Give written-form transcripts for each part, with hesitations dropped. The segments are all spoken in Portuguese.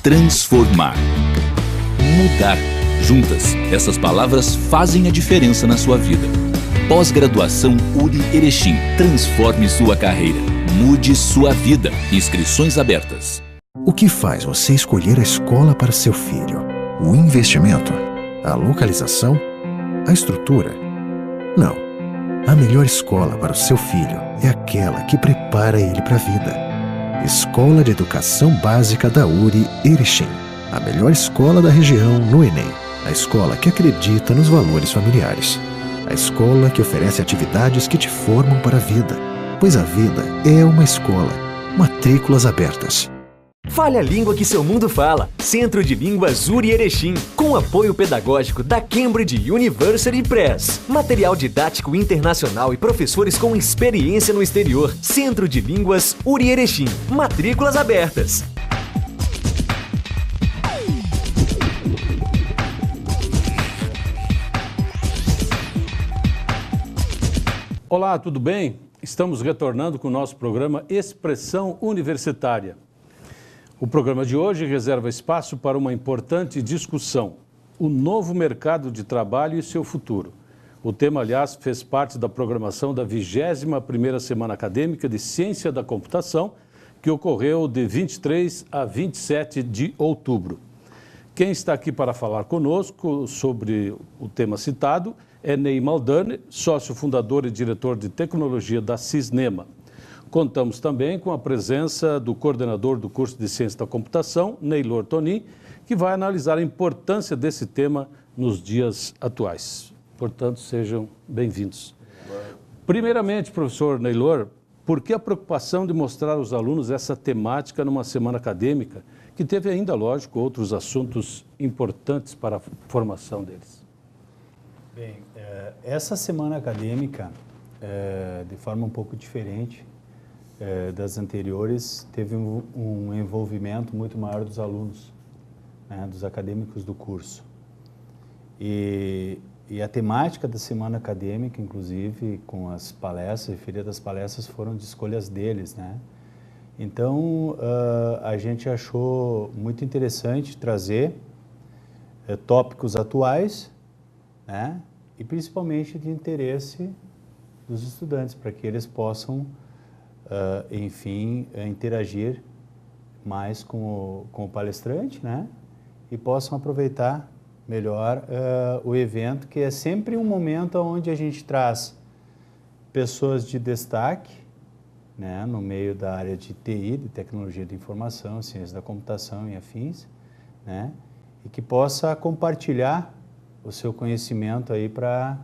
transformar, mudar. Juntas, essas palavras fazem a diferença na sua vida. Pós-graduação URI Erechim. Transforme sua carreira. Mude sua vida. Inscrições abertas. O que faz você escolher a escola para seu filho? O investimento? A localização? A estrutura? Não. A melhor escola para o seu filho é aquela que prepara ele para a vida. Escola de Educação Básica da URI Erechim. A melhor escola da região no Enem. A escola que acredita nos valores familiares. A escola que oferece atividades que te formam para a vida. Pois a vida é uma escola. Matrículas abertas. Fale a língua que seu mundo fala. Centro de Línguas URI Erechim, com apoio pedagógico da Cambridge University Press. Material didático internacional e professores com experiência no exterior. Centro de Línguas URI Erechim. Matrículas abertas. Olá, tudo bem? Estamos retornando com o nosso programa Expressão Universitária. O programa de hoje reserva espaço para uma importante discussão: o novo mercado de trabalho e seu futuro. O tema, aliás, fez parte da programação da 21ª Semana Acadêmica de Ciência da Computação, que ocorreu de 23 a 27 de outubro. Quem está aqui para falar conosco sobre o tema citado é Ney Maldani, sócio fundador e diretor de tecnologia da Cisnema. Contamos também com a presença do coordenador do curso de Ciência da Computação, Neylor Tonin, que vai analisar a importância desse tema nos dias atuais. Portanto, sejam bem-vindos. Primeiramente, professor Neylor, por que a preocupação de mostrar aos alunos essa temática numa semana acadêmica, que teve ainda, lógico, outros assuntos importantes para a formação deles? Bem, essa semana acadêmica, de forma um pouco diferente das anteriores, teve um envolvimento muito maior dos alunos, né, dos acadêmicos do curso. E a temática da semana acadêmica, inclusive, com as palestras, a feira das palestras, foram de escolhas deles, né? Então, a gente achou muito interessante trazer tópicos atuais, né? E principalmente de interesse dos estudantes, para que eles possam, enfim, interagir mais com o palestrante, né? E possam aproveitar melhor o evento, que é sempre um momento onde a gente traz pessoas de destaque, né, no meio da área de TI, de tecnologia de informação, ciência da computação e afins, né? E que possa compartilhar o seu conhecimento aí para,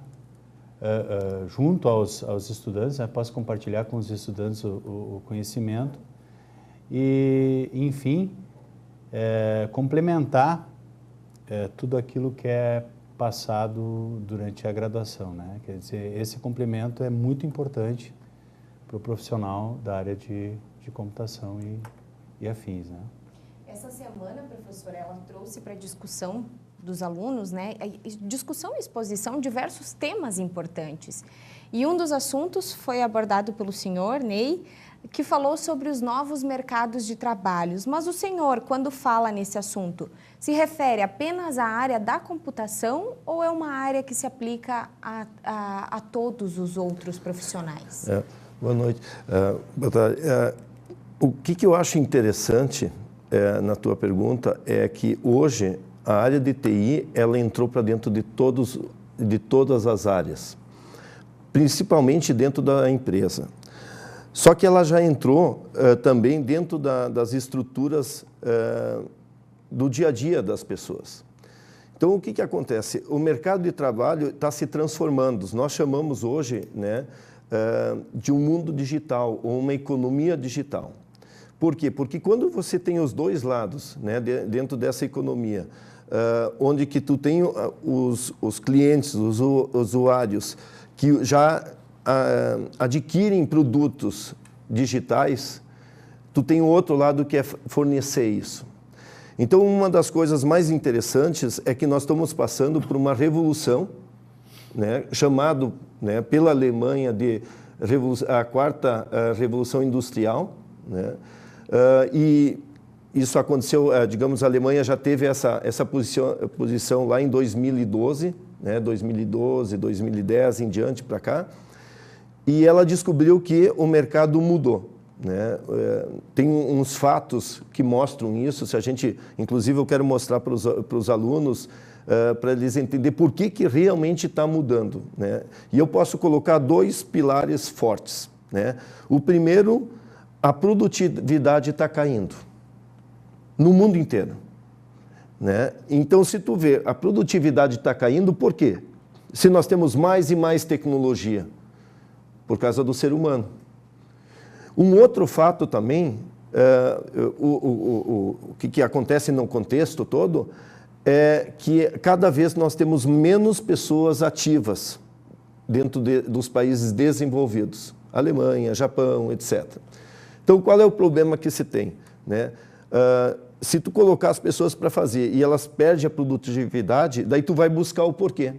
junto aos estudantes, né? Possa compartilhar com os estudantes o conhecimento e, enfim, complementar tudo aquilo que é passado durante a graduação, né? Quer dizer, esse complemento é muito importante para o profissional da área de computação e afins, né? Essa semana, professora, ela trouxe para discussão dos alunos, né, discussão e exposição, diversos temas importantes. E um dos assuntos foi abordado pelo senhor Ney, que falou sobre os novos mercados de trabalhos. Mas o senhor, quando fala nesse assunto, se refere apenas à área da computação ou é uma área que se aplica a todos os outros profissionais? Boa noite. Boa tarde. O que eu acho interessante na tua pergunta é que hoje a área de TI ela entrou para dentro de todas as áreas, principalmente dentro da empresa. Só que ela já entrou também dentro das estruturas do dia a dia das pessoas. Então, o que acontece? O mercado de trabalho está se transformando. Nós chamamos hoje, né, de um mundo digital ou uma economia digital. Por quê? Porque quando você tem os dois lados, né, dentro dessa economia, onde que tu tem os clientes, os usuários que já adquirem produtos digitais, tu tem o outro lado que é fornecer isso. Então, uma das coisas mais interessantes é que nós estamos passando por uma revolução, né, chamado, né, pela Alemanha de a quarta revolução industrial, né, e Isso aconteceu, digamos, a Alemanha já teve essa posição lá em 2012, né, 2012, 2010 em diante para cá, e ela descobriu que o mercado mudou. Né? Tem uns fatos que mostram isso, se a gente, inclusive eu quero mostrar para os alunos, para eles entenderem por que realmente está mudando. Né? E eu posso colocar 2 pilares fortes. Né? O primeiro, a produtividade está caindo no mundo inteiro. Né? Então, se tu vê, a produtividade está caindo, por quê? Se nós temos mais e mais tecnologia, por causa do ser humano. Um outro fato também, o que acontece no contexto todo, é que cada vez nós temos menos pessoas ativas dentro dos países desenvolvidos, Alemanha, Japão, etc. Então, qual é o problema que se tem? Né? Se tu colocar as pessoas para fazer e elas perdem a produtividade, daí tu vai buscar o porquê.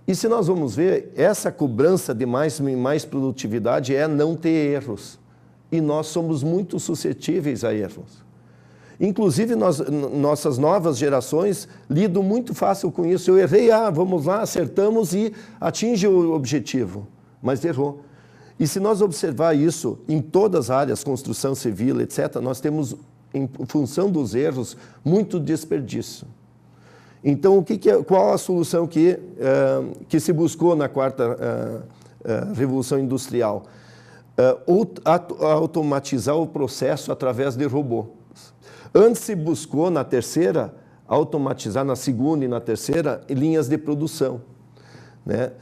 E se nós vamos ver, essa cobrança de mais e mais produtividade é não ter erros. E nós somos muito suscetíveis a erros. Inclusive, nossas novas gerações lidam muito fácil com isso. Eu errei, vamos lá, acertamos e atinge o objetivo. Mas errou. E se nós observar isso em todas as áreas, construção civil, etc., nós temos, em função dos erros, muito desperdício. Então, qual a solução que se buscou na 4ª Revolução Industrial? Automatizar o processo através de robô. Antes se buscou, na 3ª, automatizar na 2ª e na 3ª, linhas de produção. Né?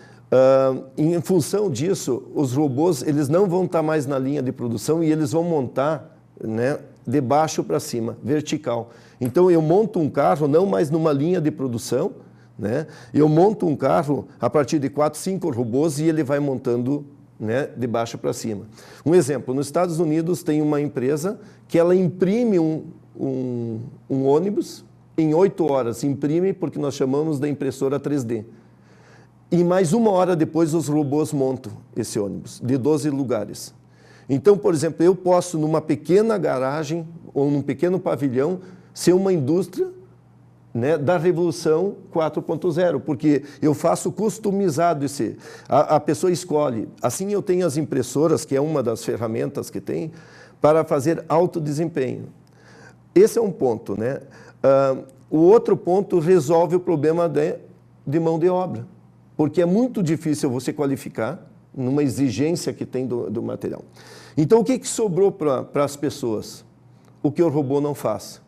Em função disso, os robôs eles não vão estar mais na linha de produção e eles vão montar, né, de baixo para cima, vertical. Então, eu monto um carro não mais numa linha de produção, né? Eu monto um carro a partir de 4, 5 robôs e ele vai montando, né, de baixo para cima. Um exemplo, nos Estados Unidos tem uma empresa que ela imprime um ônibus em 8 horas, imprime porque nós chamamos da impressora 3D. E mais 1 hora depois os robôs montam esse ônibus, de 12 lugares. Então, por exemplo, eu posso numa pequena garagem ou num pequeno pavilhão ser uma indústria, né, da Revolução 4.0, porque eu faço customizado a pessoa escolhe. Assim eu tenho as impressoras, que é uma das ferramentas que tem, para fazer alto desempenho. Esse é um ponto. Né? O outro ponto resolve o problema de mão de obra, porque é muito difícil você qualificar numa exigência que tem do material. Então, o que sobrou para as pessoas? O que o robô não faz?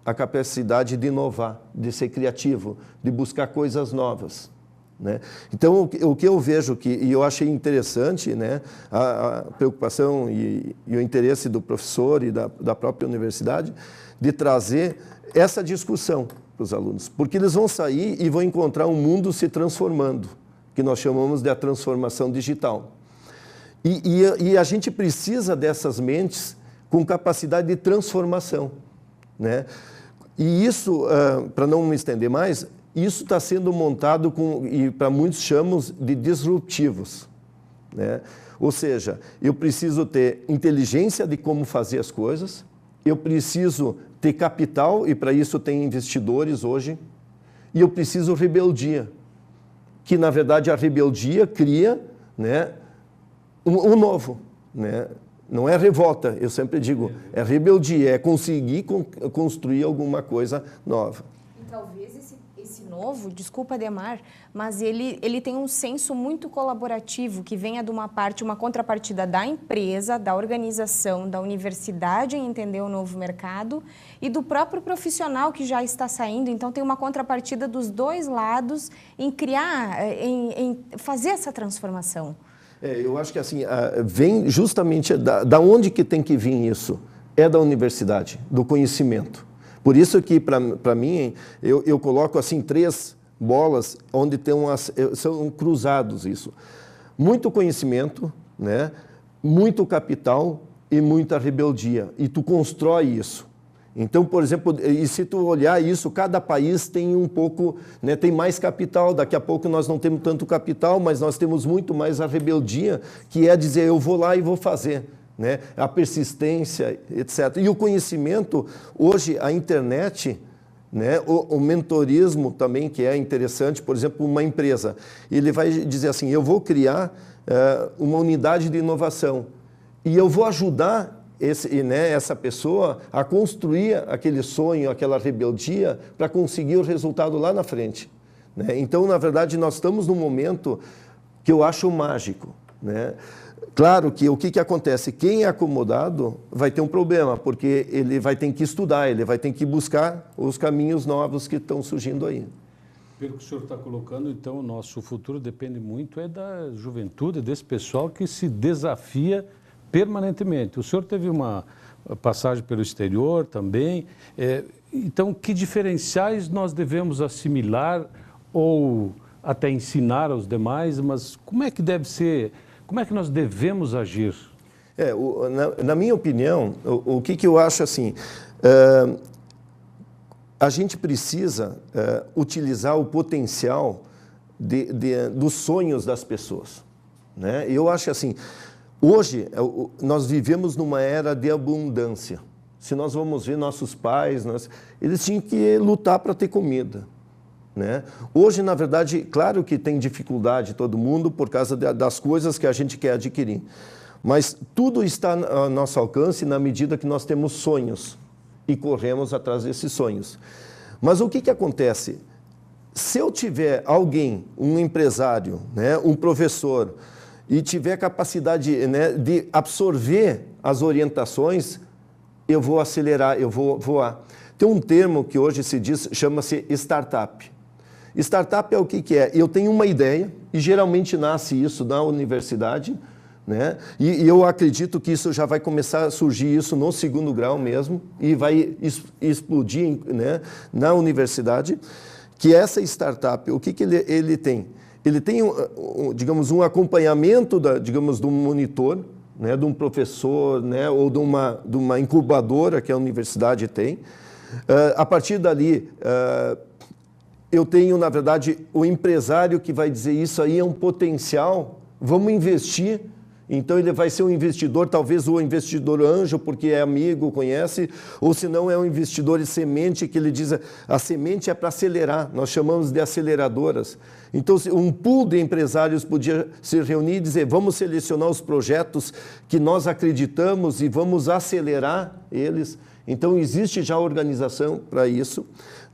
A capacidade de inovar, de ser criativo, de buscar coisas novas. Né? Então, o que eu vejo, e eu achei interessante, né, a preocupação e o interesse do professor e da própria universidade, de trazer essa discussão para os alunos, porque eles vão sair e vão encontrar um mundo se transformando, que nós chamamos de a transformação digital. E a gente precisa dessas mentes com capacidade de transformação. Né? E isso, para não me estender mais, isso está sendo montado e para muitos chamamos de disruptivos. Né? Ou seja, eu preciso ter inteligência de como fazer as coisas, eu preciso ter capital, e para isso tem investidores hoje, e eu preciso rebeldia, que na verdade a rebeldia cria, né, um novo, né? Não é revolta, eu sempre digo, é rebeldia, é conseguir construir alguma coisa nova. E talvez esse novo, desculpa Ademar, mas ele tem um senso muito colaborativo, que venha de uma contrapartida da empresa, da organização, da universidade em entender o novo mercado e do próprio profissional que já está saindo. Então tem uma contrapartida dos 2 lados em criar, em fazer essa transformação. Eu acho que assim, vem justamente da onde que tem que vir isso? É da universidade, do conhecimento. Por isso que, para mim, eu coloco assim 3 bolas onde são cruzados isso. Muito conhecimento, né? Muito capital e muita rebeldia. E tu constrói isso. Então, por exemplo, e se tu olhar isso, cada país tem um pouco, né, tem mais capital. Daqui a pouco nós não temos tanto capital, mas nós temos muito mais a rebeldia, que é dizer, eu vou lá e vou fazer. né? A persistência, etc. E o conhecimento, hoje a internet, né? O mentorismo também, que é interessante, por exemplo, uma empresa, ele vai dizer assim, eu vou criar uma unidade de inovação e eu vou ajudar essa pessoa a construir aquele sonho, aquela rebeldia para conseguir o resultado lá na frente, né? Então, na verdade, nós estamos num momento que eu acho mágico, né? Claro que o que acontece? Quem é acomodado vai ter um problema, porque ele vai ter que estudar, ele vai ter que buscar os caminhos novos que estão surgindo aí. Pelo que o senhor está colocando, então, o nosso futuro depende muito da juventude, desse pessoal que se desafia permanentemente. O senhor teve uma passagem pelo exterior também. Então, que diferenciais nós devemos assimilar ou até ensinar aos demais, mas como é que deve ser, como é que nós devemos agir? Na minha opinião, o que eu acho assim, a gente precisa utilizar o potencial dos sonhos das pessoas, né? Eu acho assim, hoje nós vivemos numa era de abundância. Se nós vamos ver nossos pais, eles tinham que lutar para ter comida, né? Hoje, na verdade, claro que tem dificuldade todo mundo por causa das coisas que a gente quer adquirir, mas tudo está ao nosso alcance na medida que nós temos sonhos e corremos atrás desses sonhos. Mas o que acontece? Se eu tiver alguém, um empresário, né, um professor, e tiver capacidade, né, de absorver as orientações, eu vou acelerar, eu vou voar. Tem um termo que hoje se diz, chama-se startup. Startup é o que é? Eu tenho uma ideia, e geralmente nasce isso na universidade, né? E eu acredito que isso já vai começar a surgir isso no segundo grau mesmo, e vai explodir, né, na universidade, que essa startup, o que ele tem? Ele tem, digamos, um acompanhamento de um monitor, né, de um professor, né, ou de uma incubadora que a universidade tem. A partir dali, eu tenho, na verdade, o empresário que vai dizer isso aí é um potencial, vamos investir. Então, ele vai ser um investidor, talvez o investidor anjo, porque é amigo, conhece, ou se não é um investidor de semente, que ele diz, a semente é para acelerar, nós chamamos de aceleradoras. Então, um pool de empresários podia se reunir e dizer, vamos selecionar os projetos que nós acreditamos e vamos acelerar eles. Então, existe já organização para isso,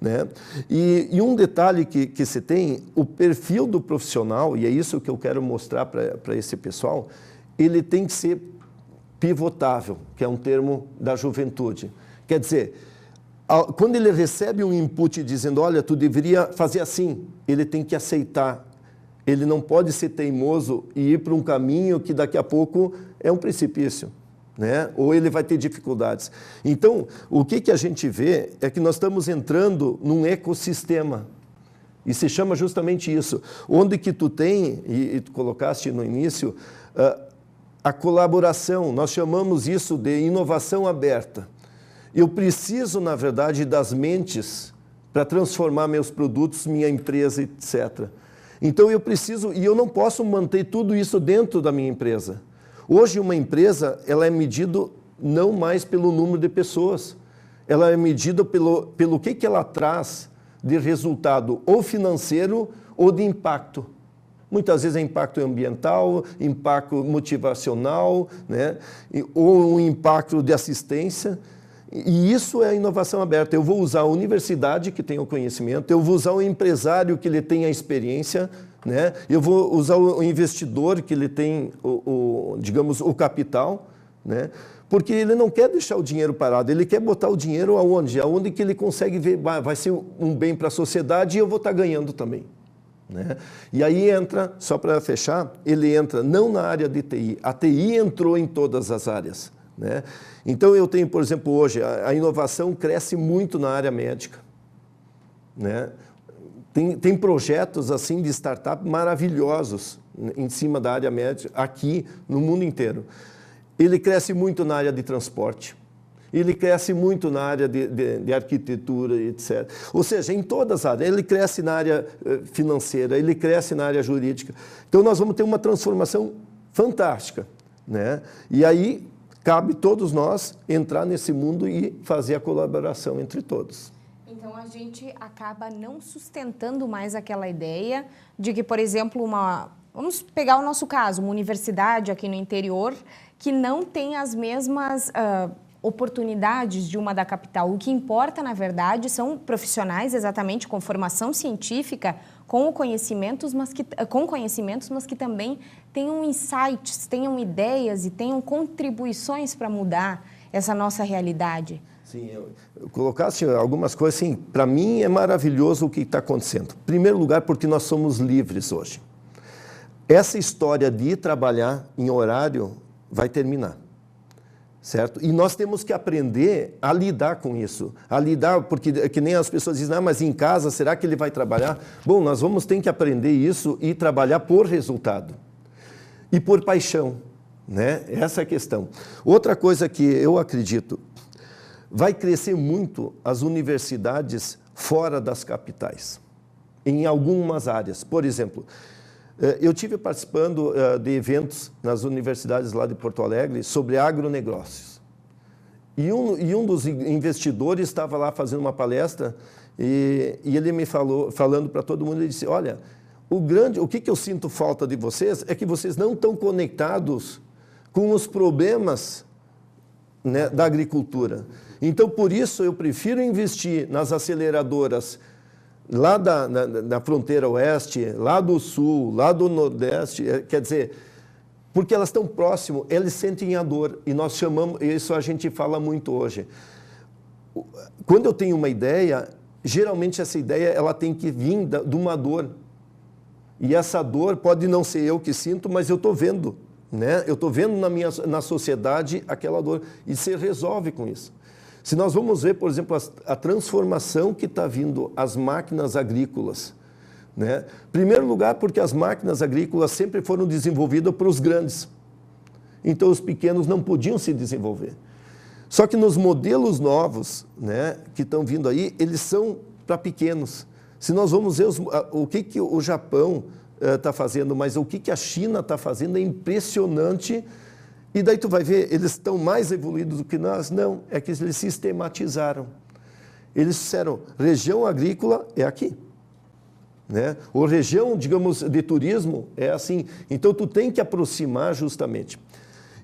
né? E um detalhe que se tem, o perfil do profissional, e é isso que eu quero mostrar para esse pessoal, ele tem que ser pivotável, que é um termo da juventude. Quer dizer, quando ele recebe um input dizendo, olha, tu deveria fazer assim, ele tem que aceitar. Ele não pode ser teimoso e ir para um caminho que daqui a pouco é um precipício, né? Ou ele vai ter dificuldades. Então, o que a gente vê é que nós estamos entrando num ecossistema. E se chama justamente isso. Onde que tu tem, e tu colocaste no início, a colaboração, nós chamamos isso de inovação aberta. Eu preciso, na verdade, das mentes para transformar meus produtos, minha empresa, etc. Então, eu preciso, e eu não posso manter tudo isso dentro da minha empresa. Hoje, uma empresa, ela é medida não mais pelo número de pessoas, ela é medida pelo que ela traz de resultado, ou financeiro, ou de impacto. Muitas vezes é impacto ambiental, impacto motivacional, né? Ou um impacto de assistência. E isso é a inovação aberta. Eu vou usar a universidade, que tem o conhecimento, eu vou usar o empresário, que ele tem a experiência, né? Eu vou usar o investidor, que ele tem, digamos, o capital, né? Porque ele não quer deixar o dinheiro parado, ele quer botar o dinheiro aonde? Aonde que ele consegue ver, vai ser um bem para a sociedade e eu vou estar ganhando também, né? E aí entra, só para fechar, ele entra não na área de TI, a TI entrou em todas as áreas, né? Então eu tenho, por exemplo, hoje, a inovação cresce muito na área médica, né? Tem projetos assim de startup maravilhosos em cima da área médica, aqui no mundo inteiro. Ele cresce muito na área de transporte, ele cresce muito na área de arquitetura, etc. Ou seja, em todas as áreas, ele cresce na área financeira, ele cresce na área jurídica. Então, nós vamos ter uma transformação fantástica, né? E aí, cabe todos nós entrar nesse mundo e fazer a colaboração entre todos. Então, a gente acaba não sustentando mais aquela ideia de que, por exemplo, vamos pegar o nosso caso, uma universidade aqui no interior que não tem as mesmas oportunidades de uma da capital. O que importa, na verdade, são profissionais exatamente com formação científica, com conhecimentos, mas que também tenham insights, tenham ideias e tenham contribuições para mudar essa nossa realidade. Sim, eu colocasse algumas coisas assim, para mim é maravilhoso o que está acontecendo. Em primeiro lugar, porque nós somos livres hoje. Essa história de ir trabalhar em horário vai terminar, certo? E nós temos que aprender a lidar com isso, a lidar, porque que nem as pessoas dizem, mas em casa, será que ele vai trabalhar? Bom, nós vamos ter que aprender isso e trabalhar por resultado e por paixão, né? Essa é a questão. Outra coisa que eu acredito, vai crescer muito as universidades fora das capitais, em algumas áreas. Por exemplo, eu tive participando de eventos nas universidades lá de Porto Alegre sobre agronegócios. E um dos investidores estava lá fazendo uma palestra e ele me falando para todo mundo, ele disse, olha, o que eu sinto falta de vocês é que vocês não estão conectados com os problemas, né, da agricultura. Então, por isso, eu prefiro investir nas aceleradoras lá da fronteira oeste, lá do sul, lá do nordeste, quer dizer, porque elas estão próximo, eles sentem a dor, e nós chamamos, isso a gente fala muito hoje. Quando eu tenho uma ideia, geralmente essa ideia ela tem que vir de uma dor, e essa dor pode não ser eu que sinto, mas eu estou vendo, né? Eu estou vendo na sociedade aquela dor, e se resolve com isso. Se nós vamos ver, por exemplo, a transformação que está vindo as máquinas agrícolas, né? Em primeiro lugar, porque as máquinas agrícolas sempre foram desenvolvidas para os grandes. Então, os pequenos não podiam se desenvolver. Só que nos modelos novos, né, que estão vindo aí, eles são para pequenos. Se nós vamos ver o que o Japão está fazendo, mas o que a China está fazendo é impressionante. E daí tu vai ver, eles estão mais evoluídos do que nós? Não, é que eles sistematizaram. Eles disseram, região agrícola é aqui, né? Ou região, digamos, de turismo é assim. Então, tu tem que aproximar justamente.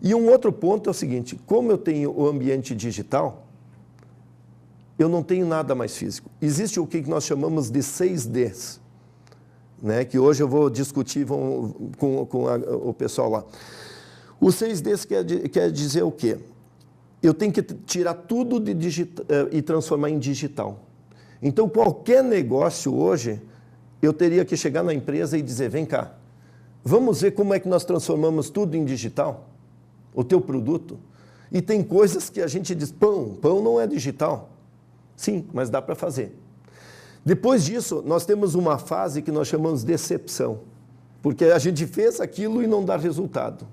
E um outro ponto é o seguinte, como eu tenho o ambiente digital, eu não tenho nada mais físico. Existe o que nós chamamos de 6Ds, né? Que hoje eu vou discutir com o pessoal lá. O 6Ds quer dizer o quê? Eu tenho que tirar tudo de digital e transformar em digital. Então, qualquer negócio hoje, eu teria que chegar na empresa e dizer, vem cá, vamos ver como é que nós transformamos tudo em digital, o teu produto. E tem coisas que a gente diz, pão não é digital. Sim, mas dá para fazer. Depois disso, nós temos uma fase que nós chamamos de decepção, porque a gente fez aquilo e não dá resultado.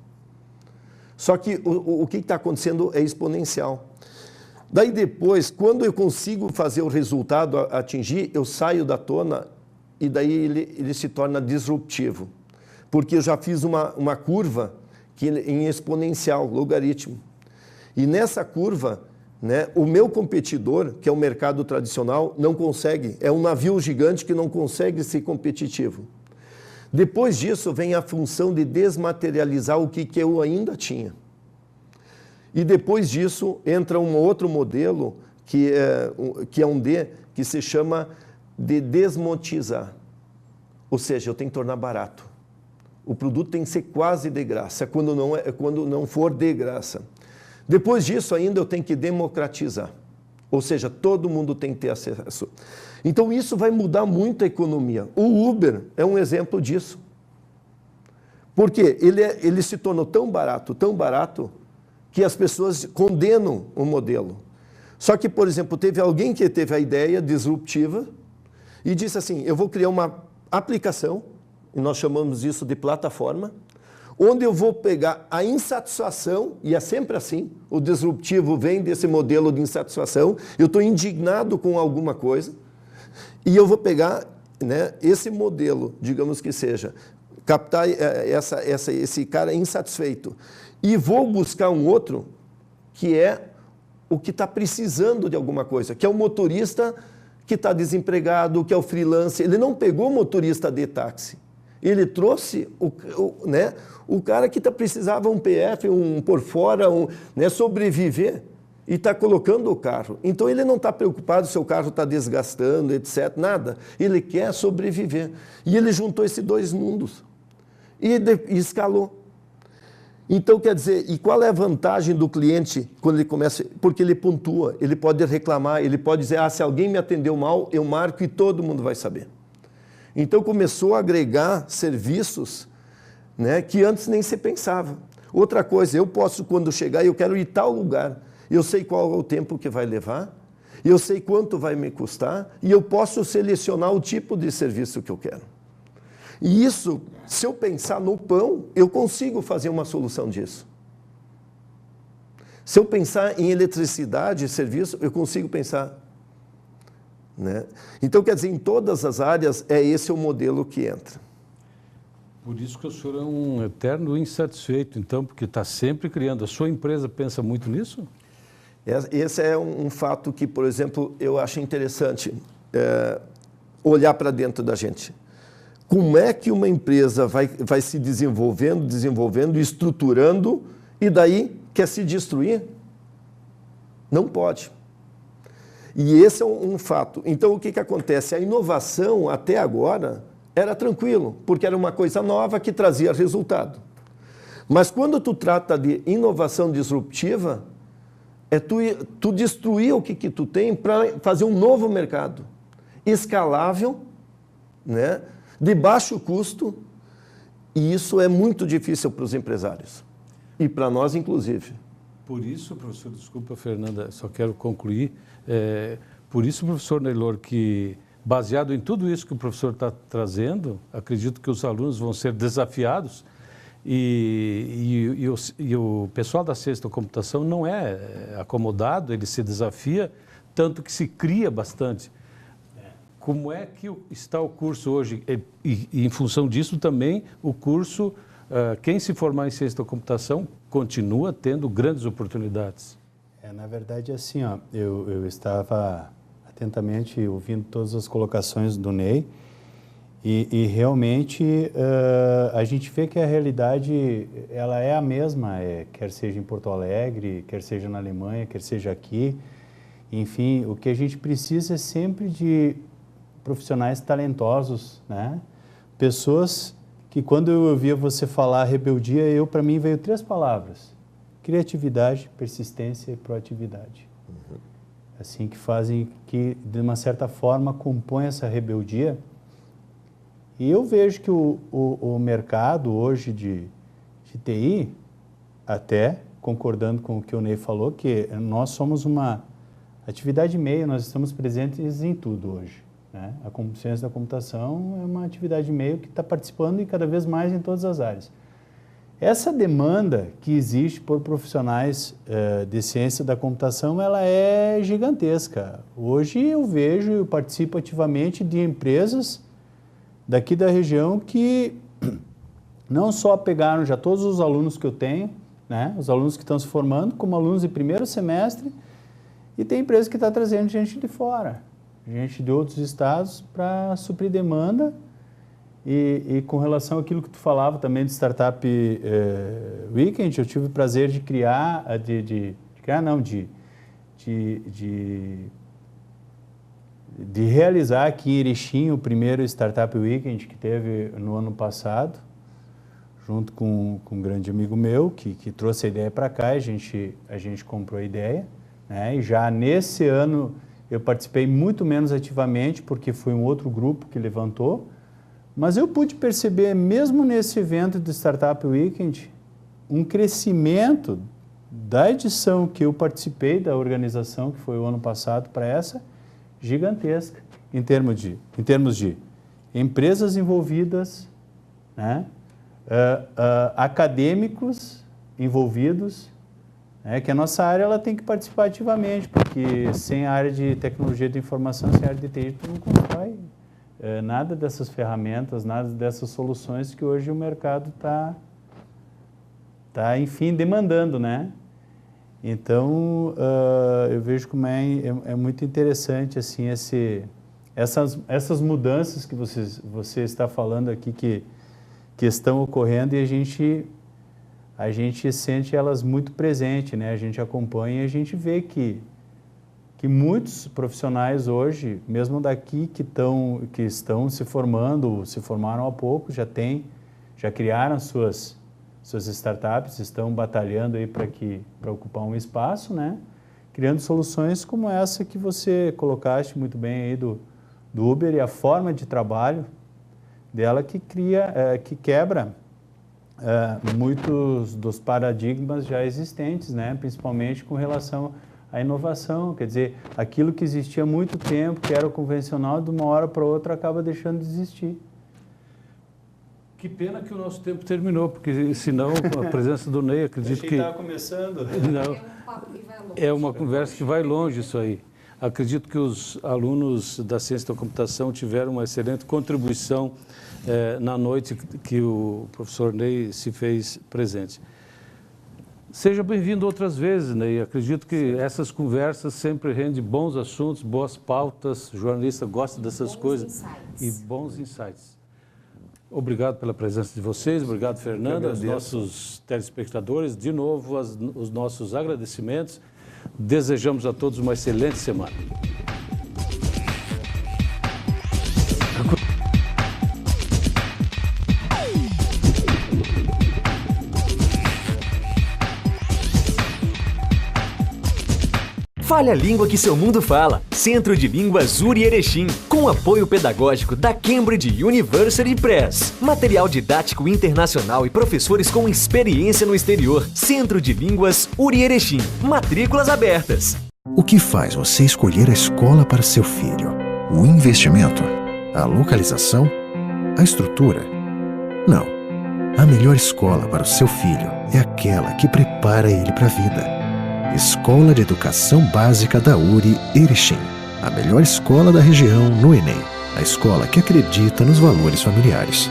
Só que o que está acontecendo é exponencial. Daí depois, quando eu consigo fazer o resultado atingir, eu saio da tona e daí ele se torna disruptivo. Porque eu já fiz uma curva em exponencial, logaritmo. E nessa curva, né, o meu competidor, que é o mercado tradicional, não consegue. É um navio gigante que não consegue ser competitivo. Depois disso, vem a função de desmaterializar o que eu ainda tinha. E depois disso, entra um outro modelo, que é um D, que se chama de desmonetizar. Ou seja, eu tenho que tornar barato. O produto tem que ser quase de graça, quando não for de graça. Depois disso, ainda eu tenho que democratizar. Ou seja, todo mundo tem que ter acesso. Então, isso vai mudar muito a economia. O Uber é um exemplo disso. Porque ele se tornou tão barato, que as pessoas condenam o modelo. Só que, por exemplo, teve alguém que teve a ideia disruptiva e disse assim, eu vou criar uma aplicação, e nós chamamos isso de plataforma, onde eu vou pegar a insatisfação, e é sempre assim, o disruptivo vem desse modelo de insatisfação, eu estou indignado com alguma coisa, e eu vou pegar, né, esse modelo, digamos que seja, captar esse cara insatisfeito, e vou buscar um outro que é o que está precisando de alguma coisa, que é o motorista que está desempregado, que é o freelancer. Ele não pegou o motorista de táxi. Ele trouxe o cara que precisava um PF, um por fora, sobreviver, e está colocando o carro. Então, ele não está preocupado se o carro está desgastando, etc., nada. Ele quer sobreviver. E ele juntou esses dois mundos e escalou. Então, quer dizer, e qual é a vantagem do cliente quando ele começa? Porque ele pontua, ele pode reclamar, ele pode dizer, se alguém me atendeu mal, eu marco e todo mundo vai saber. Então, começou a agregar serviços, né, que antes nem se pensava. Outra coisa, eu posso, quando chegar, eu quero ir tal lugar, eu sei qual é o tempo que vai levar, eu sei quanto vai me custar, e eu posso selecionar o tipo de serviço que eu quero. E isso, se eu pensar no pão, eu consigo fazer uma solução disso. Se eu pensar em eletricidade, serviço, eu consigo pensar. Né? Então, quer dizer, em todas as áreas, esse o modelo que entra. Por isso que o senhor é um eterno insatisfeito, então, porque está sempre criando. A sua empresa pensa muito nisso? Esse é um fato que, por exemplo, eu acho interessante olhar para dentro da gente. Como é que uma empresa vai se desenvolvendo, estruturando, e daí quer se destruir? Não pode. E esse é um fato. Então, o que acontece? A inovação, até agora, era tranquilo, porque era uma coisa nova que trazia resultado. Mas quando tu trata de inovação disruptiva, tu destruir o que tu tem para fazer um novo mercado, escalável, né? De baixo custo, e isso é muito difícil para os empresários. E para nós, inclusive. Por isso, professor, desculpa, Fernanda, só quero concluir. Por isso, professor Neylor, que baseado em tudo isso que o professor está trazendo, acredito que os alunos vão ser desafiados e o pessoal da Ciência da Computação não é acomodado, ele se desafia, tanto que se cria bastante. Como é que está o curso hoje? E em função disso também, o curso, quem se formar em Ciência da Computação continua tendo grandes oportunidades. Na verdade, assim, eu estava atentamente ouvindo todas as colocações do Ney e realmente a gente vê que a realidade ela é a mesma, quer seja em Porto Alegre, quer seja na Alemanha, quer seja aqui. Enfim, o que a gente precisa é sempre de profissionais talentosos, né? Pessoas que, quando eu ouvia você falar rebeldia, para mim veio 3 palavras: criatividade, persistência e proatividade. Assim, que fazem, que de uma certa forma compõem essa rebeldia. E eu vejo que o mercado hoje de TI, até concordando com o que o Ney falou, que nós somos uma atividade meio, nós estamos presentes em tudo hoje. Né? A ciência da computação é uma atividade meio que está participando e cada vez mais em todas as áreas. Essa demanda que existe por profissionais de ciência da computação, ela é gigantesca. Hoje eu vejo, eu participo ativamente de empresas daqui da região que não só pegaram já todos os alunos que eu tenho, né? Os alunos que estão se formando, como alunos de primeiro semestre, e tem empresa que está trazendo gente de fora, gente de outros estados para suprir demanda. E com relação àquilo que tu falava também de Startup Weekend, eu tive o prazer de criar, de realizar aqui em Erechim o primeiro Startup Weekend que teve no ano passado, junto com um grande amigo meu que trouxe a ideia para cá, a gente comprou a ideia, né? E já nesse ano eu participei muito menos ativamente, porque foi um outro grupo que levantou, mas eu pude perceber, mesmo nesse evento do Startup Weekend, um crescimento da edição que eu participei, da organização que foi o ano passado para essa, gigantesca, em termos de empresas envolvidas, né? Acadêmicos envolvidos, que a nossa área ela tem que participar ativamente, porque sem a área de tecnologia de informação, sem a área de TI, tu não constrói nada dessas ferramentas, nada dessas soluções que hoje o mercado está enfim, demandando, né? Então, eu vejo como é muito interessante assim, essas mudanças que você está falando aqui que estão ocorrendo, e a gente sente elas muito presentes, né? A gente acompanha e a gente vê que muitos profissionais hoje, mesmo daqui que estão se formando, se formaram há pouco, já criaram suas startups, estão batalhando aí para ocupar um espaço, né? Criando soluções como essa que você colocaste muito bem aí do Uber, e a forma de trabalho dela que quebra muitos dos paradigmas já existentes, né? Principalmente com relação à inovação. Quer dizer, aquilo que existia há muito tempo, que era o convencional, de uma hora para outra acaba deixando de existir. Que pena que o nosso tempo terminou, porque senão a presença do Ney, acredito que... estava começando. Não, é uma conversa que vai longe isso aí. Acredito que os alunos da Ciência da Computação tiveram uma excelente contribuição na noite que o professor Ney se fez presente. Seja bem-vindo outras vezes, Ney. Acredito que essas conversas sempre rendem bons assuntos, boas pautas. O jornalista gosta dessas coisas. E bons insights. Obrigado pela presença de vocês, obrigado, Fernanda, aos nossos telespectadores. De novo, os nossos agradecimentos. Desejamos a todos uma excelente semana. Fale a língua que seu mundo fala. Centro de Línguas URI Erechim, com apoio pedagógico da Cambridge University Press. Material didático internacional e professores com experiência no exterior. Centro de Línguas URI Erechim. Matrículas abertas. O que faz você escolher a escola para seu filho? O investimento? A localização? A estrutura? Não. A melhor escola para o seu filho é aquela que prepara ele para a vida. Escola de Educação Básica da URI Erechim. A melhor escola da região no Enem. A escola que acredita nos valores familiares.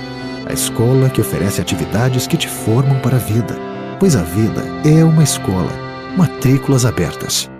A escola que oferece atividades que te formam para a vida. Pois a vida é uma escola. Matrículas abertas.